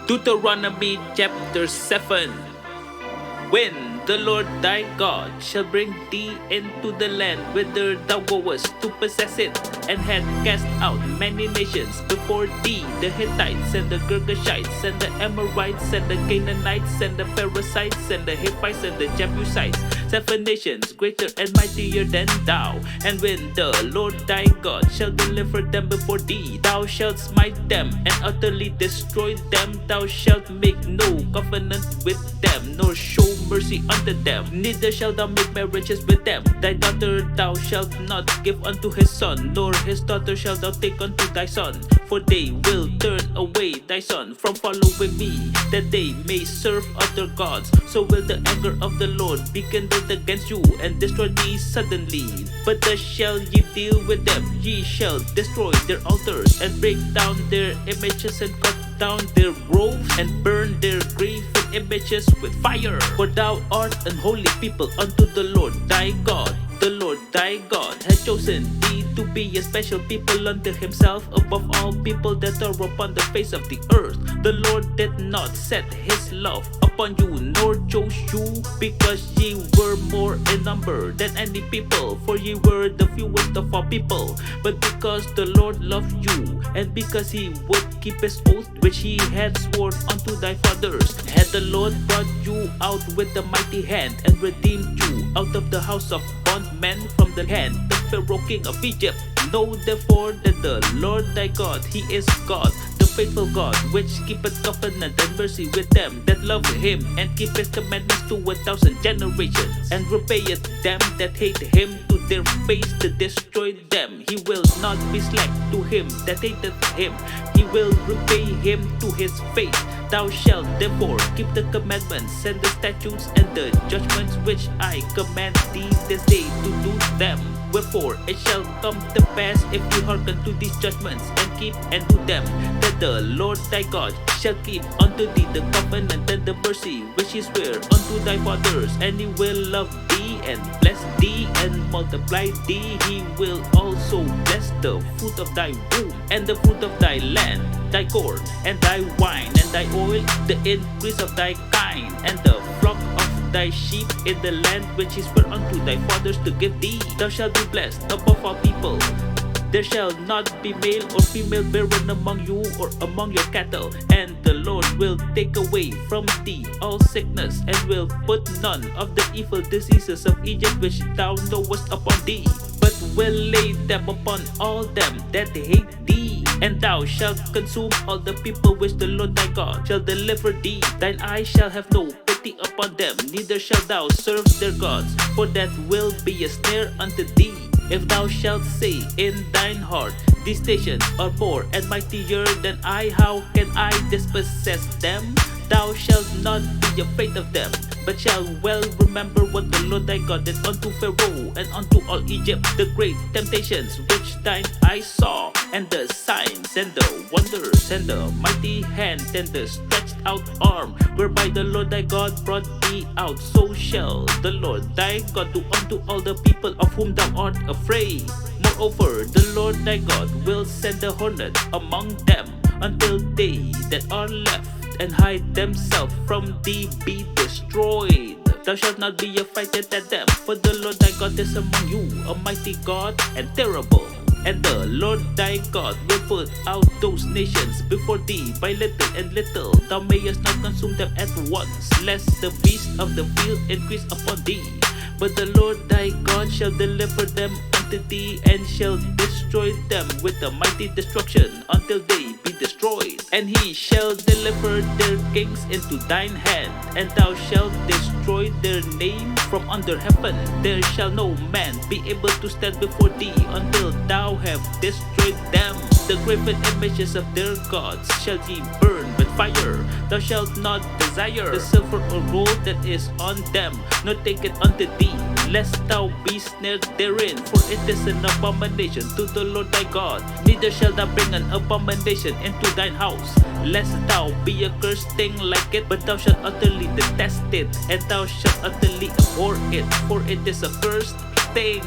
Deuteronomy Chapter 7. When the Lord thy God shall bring thee into the land whither thou goest to possess it, and hath cast out many nations before thee, the Hittites, and the Girgashites, and the Amorites, and the Canaanites, and the Perizzites, and the Hippites, and the Jebusites, 7 nations greater and mightier than thou. And when the Lord thy God shall deliver them before thee, thou shalt smite them and utterly destroy them. Thou shalt make no covenant with them, nor show mercy unto them, neither shalt thou make marriages with them. Thy daughter thou shalt not give unto his son, nor his daughter shalt thou take unto thy son. For they will turn away thy son from following me, that they may serve other gods. So will the anger of the Lord be kindled against you, and destroy thee suddenly. But thus shall ye deal with them. Ye shall destroy their altars, and break down their images, and cut down their groves, and burn their graven images with fire. For thou art an holy people unto the Lord thy God. The Lord thy God hath chosen thee to be a special people unto himself above all people that are upon the face of the earth. The Lord did not set his love upon you, nor chose you, because ye were more in number than any people, for ye were the fewest of all people, but because the Lord loved you, and because he would keep his oath which he had sworn unto thy fathers. Had the Lord brought you out with a mighty hand, and redeemed you out of the house of bondmen from the hand of Pharaoh king of Egypt. Know therefore that the Lord thy God, he is God, the faithful God, which keepeth covenant and mercy with them that love him, and keep his commandments to 1,000 generations, and repayeth them that hate him to their face, to destroy them. He will not be slack to him that hateth him, he will repay him to his face. Thou shalt therefore keep the commandments and the statutes and the judgments which I command thee this day to do them. Wherefore it shall come to pass, if you hearken to these judgments and keep and do them, that the Lord thy God shall keep unto thee the covenant and the mercy which he sware unto thy fathers, and he will love thee and bless thee and multiply thee. He will also bless the fruit of thy womb, and the fruit of thy land, thy corn, and thy wine, and thy oil, the increase of thy kind, and the flock of thy sheep in the land which he sware unto thy fathers to give thee. Thou shalt be blessed above all people. There shall not be male or female barren among you or among your cattle, and the Lord will take away from thee all sickness, and will put none of the evil diseases of Egypt which thou knowest upon thee, but will lay them upon all them that hate thee. And thou shalt consume all the people which the Lord thy God shall deliver thee. Thine eye shall have no pity upon them, neither shalt thou serve their gods, for that will be a snare unto thee. If thou shalt say in thine heart, these nations are more and mightier than I, how can I dispossess them? Thou shalt not be afraid of them, but shalt well remember what the Lord thy God did unto Pharaoh and unto all Egypt, the great temptations which thine eyes saw, and the signs and the wonders, and the mighty hand, and the stretched out arm, whereby the Lord thy God brought thee out. So shall the Lord thy God do unto all the people of whom thou art afraid. Moreover, the Lord thy God will send a hornet among them, until they that are left and hide themselves from thee be destroyed. Thou shalt not be affrighted at them, for the Lord thy God is among you, a mighty God and terrible. And the Lord thy God will put out those nations before thee by little and little. Thou mayest not consume them at once, lest the beasts of the field increase upon thee. But the Lord thy God shall deliver them unto thee, and shall destroy them with a mighty destruction until they be destroyed. And he shall deliver their kings into thine hand, and thou shalt destroy their name from under heaven. There shall no man be able to stand before thee until thou have destroyed them. The graven images of their gods shall ye burn with fire. Thou shalt not desire the silver or gold that is on them, nor take it unto thee, lest thou be snared therein, for it is an abomination to the Lord thy God. Neither shalt thou bring an abomination into thine house, lest thou be a cursed thing like it, but thou shalt utterly detest it, and thou shalt utterly abhor it, for it is a cursed thing.